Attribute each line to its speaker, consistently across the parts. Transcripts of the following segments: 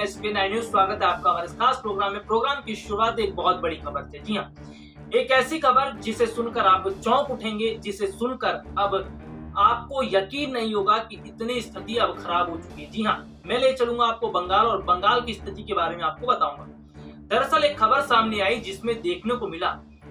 Speaker 1: SP 9 news. स्वागत है आपका हमारे खास प्रोग्राम में। प्रोग्राम की शुरुआत एक बहुत बड़ी खबर से। जी हाँ, एक ऐसी खबर जिसे सुनकर आप चौंक उठेंगे, जिसे सुनकर अब आपको यकीन नहीं होगा कि इतनी स्थिति अब खराब हो चुकी है। जी हाँ, मैं ले चलूंगा आपको बंगाल और बंगाल की स्थिति के बारे में आपको बताऊंगा। दरअसल एक खबर सामने आई जिसमें देखने को मिला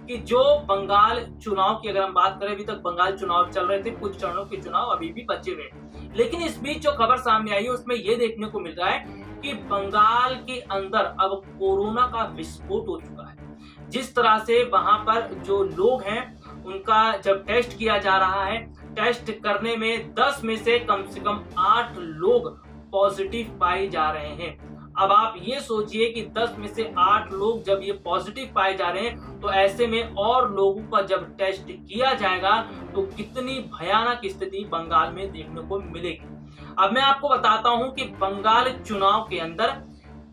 Speaker 1: कि जो बंगाल चुनाव की अगर हम बात करें, अभी तक बंगाल चुनाव चल रहे थे, कुछ चरणों के चुनाव अभी भी बचे हुए, लेकिन इस बीच जो खबर सामने आई है उसमें यह देखने को मिल रहा है कि बंगाल के अंदर अब कोरोना का विस्फोट हो चुका है। जिस तरह से वहां पर जो लोग हैं उनका जब टेस्ट किया जा रहा है, टेस्ट करने में 10 में से कम 8 लोग पॉजिटिव पाए जा रहे हैं। अब आप ये सोचिए कि 10 में से 8 लोग जब ये पॉजिटिव पाए जा रहे हैं तो ऐसे में और लोगों का जब टेस्ट किया जाएगा तो कितनी भयानक स्थिति बंगाल में देखने को मिलेगी। अब मैं आपको बताता हूं कि बंगाल चुनाव के अंदर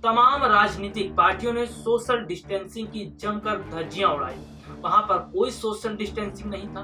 Speaker 1: तमाम राजनीतिक पार्टियों ने सोशल डिस्टेंसिंग की जमकर धज्जियां उड़ाई। वहां पर कोई सोशल डिस्टेंसिंग नहीं था,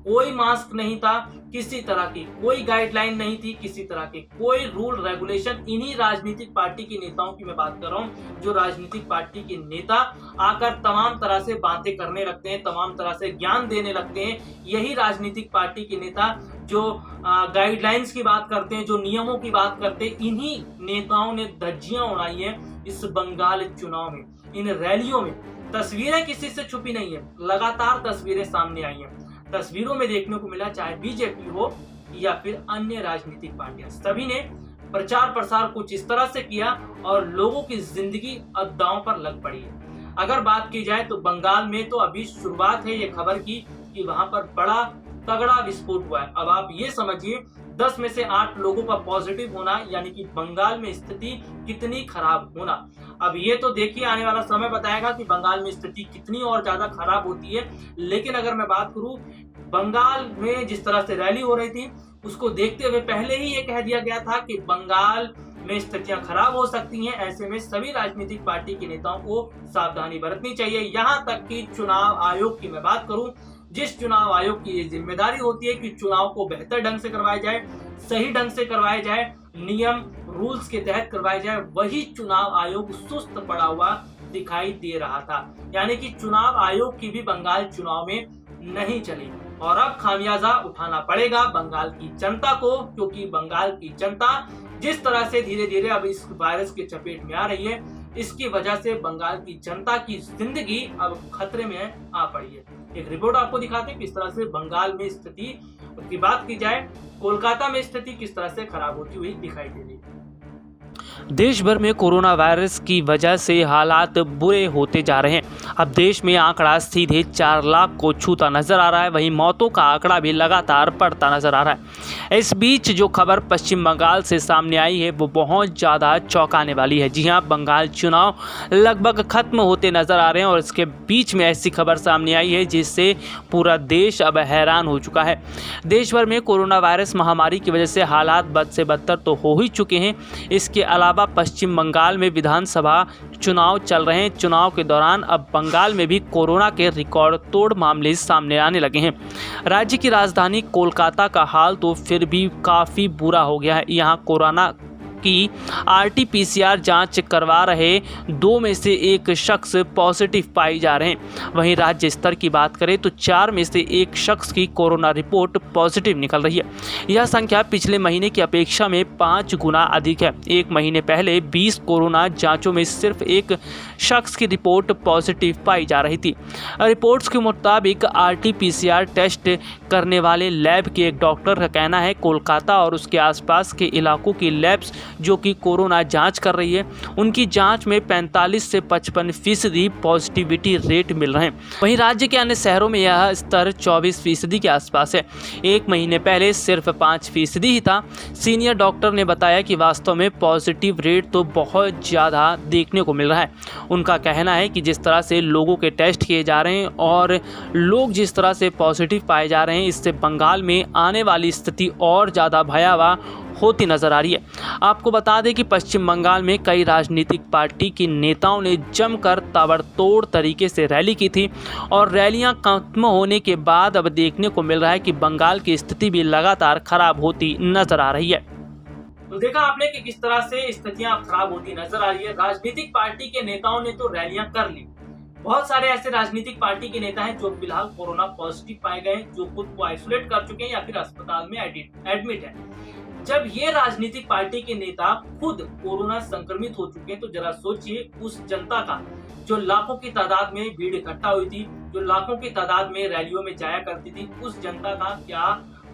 Speaker 1: कोई मास्क नहीं था, किसी तरह की कोई गाइडलाइन नहीं थी, किसी तरह के कोई रूल रेगुलेशन। इन्हीं राजनीतिक पार्टी के नेताओं की मैं बात कर रहा हूं, जो राजनीतिक पार्टी के नेता आकर तमाम तरह से बातें करने लगते हैं, तमाम तरह से ज्ञान देने लगते हैं। यही राजनीतिक पार्टी के नेता जो गाइडलाइंस की बात करते हैं, जो नियमों की बात करते हैं, इन्हीं नेताओं ने धज्जियां उड़ाई हैं इस बंगाल चुनाव में। इन रैलियों में तस्वीरें किसी से छुपी नहीं है, लगातार तस्वीरें सामने आई हैं। तस्वीरों में देखने को मिला, चाहे बीजेपी हो या फिर अन्य राजनीतिक पार्टियां, सभी ने प्रचार प्रसार कुछ इस तरह से किया और लोगों की जिंदगी अब दांव पर लग पड़ी है। अगर बात की जाए तो बंगाल में तो अभी शुरुआत है ये खबर की कि वहां पर बड़ा तगड़ा विस्फोट हुआ है। अब आप ये समझिए 10 में से 8 लोगों का पॉजिटिव होना, यानी कि बंगाल में स्थिति कितनी खराब होना। अब ये तो देखिए आने वाला समय बताएगा कि बंगाल में स्थिति कितनी और ज्यादा खराब होती है। लेकिन अगर मैं बात करूं, बंगाल में जिस तरह से रैली हो रही थी उसको देखते हुए पहले ही ये कह दिया गया था कि बंगाल में स्थितियां खराब हो सकती हैं। ऐसे में सभी राजनीतिक पार्टी के नेताओं को सावधानी बरतनी चाहिए। यहाँ तक कि चुनाव आयोग की मैं बात करूं, जिस चुनाव आयोग की ये जिम्मेदारी होती है कि चुनाव को बेहतर ढंग से करवाया जाए, सही ढंग से करवाया जाए, नियम रूल्स के तहत करवाया जाए, वही चुनाव आयोग सुस्त पड़ा हुआ दिखाई दे रहा था। यानी कि चुनाव आयोग की भी बंगाल चुनाव में नहीं चली और अब खामियाजा उठाना पड़ेगा बंगाल की जनता को, क्योंकि बंगाल की जनता जिस तरह से धीरे धीरे अब इस वायरस के चपेट में आ रही है, इसकी वजह से बंगाल की जनता की जिंदगी अब खतरे में आ पड़ी है। एक रिपोर्ट आपको दिखाते हैं किस तरह से बंगाल में स्थिति की बात की जाए, कोलकाता में स्थिति किस तरह से खराब होती हुई दिखाई दे रही है।
Speaker 2: देश भर में कोरोना वायरस की वजह से हालात बुरे होते जा रहे हैं। अब देश में आंकड़ा सीधे 4 लाख को छूता नजर आ रहा है, वहीं मौतों का आंकड़ा भी लगातार बढ़ता नजर आ रहा है। इस बीच जो खबर पश्चिम बंगाल से सामने आई है वो बहुत ज़्यादा चौंकाने वाली है। जी हां, बंगाल चुनाव लगभग खत्म होते नजर आ रहे हैं और इसके बीच में ऐसी खबर सामने आई है जिससे पूरा देश अब हैरान हो चुका है। देश भर में कोरोना वायरस महामारी की वजह से हालात बद से बदतर तो हो ही चुके हैं। इसके अलावा पश्चिम बंगाल में विधानसभा चुनाव चल रहे हैं। चुनाव के दौरान अब बंगाल में भी कोरोना के रिकॉर्ड तोड़ मामले सामने आने लगे हैं। राज्य की राजधानी कोलकाता का हाल तो फिर भी काफ़ी बुरा हो गया है। यहाँ कोरोना की RT-PCR जांच करवा रहे 2 में से 1 शख्स पॉजिटिव पाए जा रहे हैं। वहीं राज्य स्तर की बात करें तो 4 में से 1 शख्स की कोरोना रिपोर्ट पॉजिटिव निकल रही है। यह संख्या पिछले महीने की अपेक्षा में 5 गुना अधिक है। एक महीने पहले 20 कोरोना जांचों में सिर्फ 1 शख्स की रिपोर्ट पॉजिटिव पाई जा रही थी। रिपोर्ट्स के मुताबिक RT-PCR टेस्ट करने वाले लैब के एक डॉक्टर का कहना है कोलकाता और उसके आसपास के इलाकों की लैब्स जो कि कोरोना जांच कर रही है, उनकी जांच में 45 से 55% पॉजिटिविटी रेट मिल रहे हैं। वहीं राज्य के अन्य शहरों में यह स्तर 24% के आसपास है। एक महीने पहले सिर्फ 5% ही था। सीनियर डॉक्टर ने बताया कि वास्तव में पॉजिटिव रेट तो बहुत ज़्यादा देखने को मिल रहा है। उनका कहना है कि जिस तरह से लोगों के टेस्ट किए जा रहे हैं और लोग जिस तरह से पॉजिटिव पाए जा रहे हैं, इससे बंगाल में आने वाली स्थिति और ज़्यादा भयावह होती नजर आ रही है। आपको बता दें कि पश्चिम बंगाल में कई राजनीतिक पार्टी के नेताओं ने जमकर ताबड़तोड़ तरीके से रैली की थी और रैलियां खत्म होने के बाद अब देखने को मिल रहा है कि बंगाल की स्थिति भी लगातार खराब होती नजर आ रही है।
Speaker 1: तो देखा आपने कि किस तरह से स्थितियां खराब होती नजर आ रही है। राजनीतिक पार्टी के नेताओं ने तो रैलियां कर ली। बहुत सारे ऐसे राजनीतिक पार्टी के नेता हैं जो फिलहाल कोरोना पॉजिटिव पाए गए, जो खुद को आइसोलेट कर चुके हैं या फिर अस्पताल में एडमिट है। जब ये राजनीतिक पार्टी के नेता खुद कोरोना संक्रमित हो चुके हैं तो जरा सोचिए उस जनता का जो लाखों की तादाद में भीड़ इकट्ठा हुई थी, जो लाखों की तादाद में रैलियों में जाया करती थी, उस जनता का क्या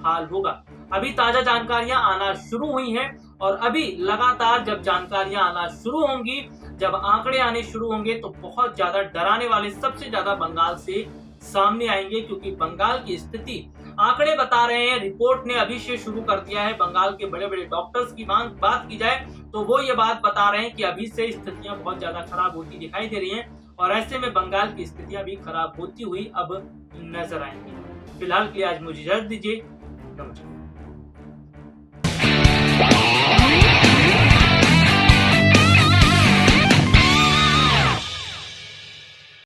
Speaker 1: हाल होगा। अभी ताजा जानकारियां आना शुरू हुई हैं और अभी लगातार जब जानकारियां आना शुरू होंगी, जब आंकड़े आने शुरू होंगे तो बहुत ज्यादा डराने वाले सबसे ज्यादा बंगाल से सामने आएंगे, क्योंकि बंगाल की स्थिति आंकड़े बता रहे हैं। रिपोर्ट ने अभी से शुरू कर दिया है। बंगाल के बड़े बड़े डॉक्टर्स की बात की जाए तो वो ये बात बता रहे हैं कि अभी से स्थितियां बहुत ज्यादा खराब होती दिखाई दे रही हैं और ऐसे में बंगाल की स्थितियां भी खराब होती हुई अब नजर आएंगी। फिलहाल के लिए आज मुझे इजाजत दीजिए। नमस्कार।